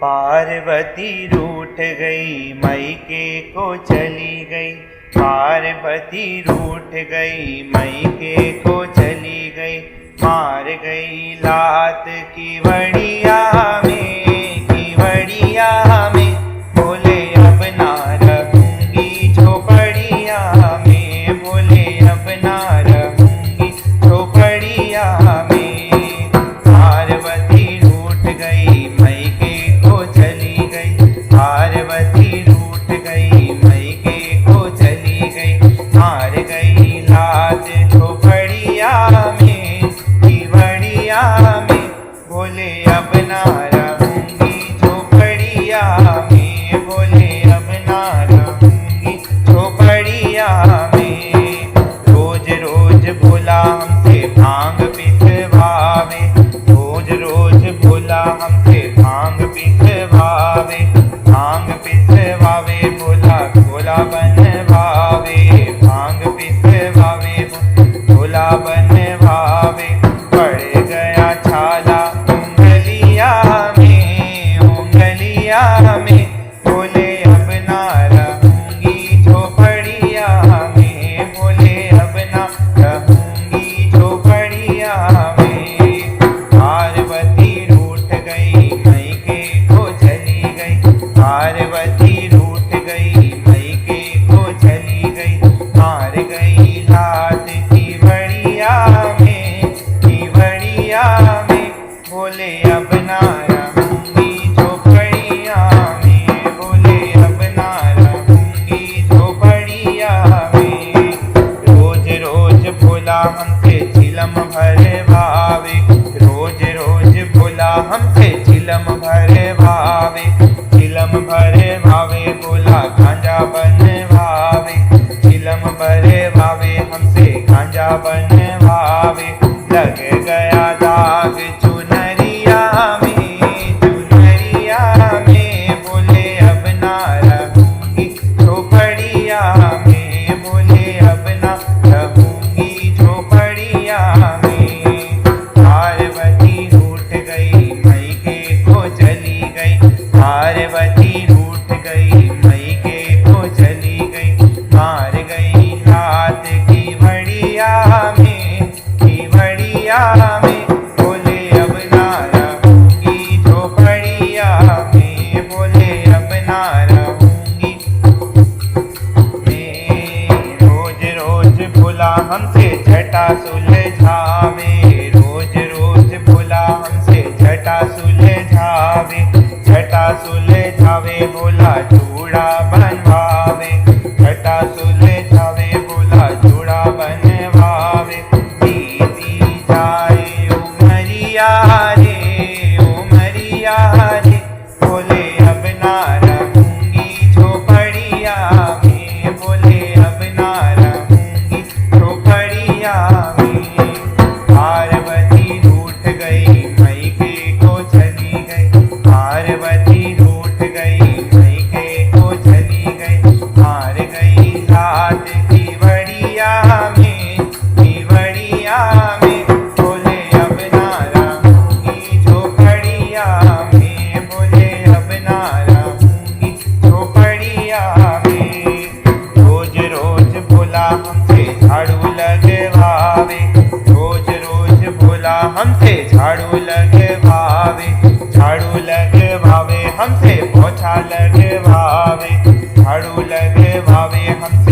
पार्वती रूठ गई मैके को चली गई। पार्वती रूठ गई मैके को चली गई। मार गई लात की वड़िया में, की वड़िया में। बोले अब ना रहूंगी झोपड़िया में, बोले अब ना रहूंगी झोपड़िया में। पार्वती रूठ गई मैके को चली गई। पार्वती रूठ गई मैके को चली गई। मार गई लात झोपड़िया में, की वड़िया में। बोले अब ना रहूंगी झोपड़िया में, बोले अब ना रहूंगी झोपड़िया में। रोज रोज भोला हमसे भांग पिसवावे, रोज रोज भोला हमसे भांग पिसवावे। भांग पिसवावे भोला भोला बनवावे, भांग पिसवावे भोला बनवावे। पड़ गया छाला उंगलिया में, उंगलिया में। बोले अब ना रहूंगी झोपड़िया में, बोले अब ना रहूंगी झोपड़िया में। पार्वती रूठ गई मैके को चली गई। पार्वती रूठ गई मैके को चली गई। मार गई लात की वड़िया में, की वड़िया में। बोले अब ना रहूंगी झोपड़िया में, बोले अब ना रहूंगी झोपड़िया में। रोज रोज भोला हमसे चिलम भरवावे, रोज रोज भोला हमसे चिलम भरवावे। चिलम भरवावे भोला गांजा बनवावे, चिलम भरवावे हमसे गांजा बनवावे। लग गया दाग चुनरिया में, चुनरिया में। बोले अब ना रहूंगी झोपड़िया में, बोले अब ना रहूंगी झोपड़िया में। पार्वती रूठ गई मैके को चली गई। पार्वती रूठ गई मैके को चली गई। मार गई लात की वड़िया में, की वड़िया में। बोले अब ना रहूंगी झोपड़िया में, बोले अब ना रहूंगी में। रोज रोज भोला हमसे झटा सुलझावे, रोज रोज भोला हमसे झटा सुलझावे। झटा सुलझावे भोला चूड़ा बनवावे, झटा सुलझावे भोला चूड़ा बनवावे। बीती जाए उमरिया रे, उमरिया रे। बोले अब ना रहूंगी झोपड़िया में, बोले अब ना रहूंगी झोपड़िया में। पार्वती रूठ गई मैके को चली गई। पार्वती रूठ गई मैके को चली गई। मार गई लात की वड़िया में, की वड़िया में। बोले अब ना रहूंगी झोपड़िया में, बोले अब ना रहूंगी झोपड़िया में। रोज रोज भोला हमसे झाड़ू लगवावे, रोज रोज भोला हमसे झाड़ू लगवावे। झाड़ू लगवावे हमसे पोछा लगवावे, झाड़ू लगवावे हमसे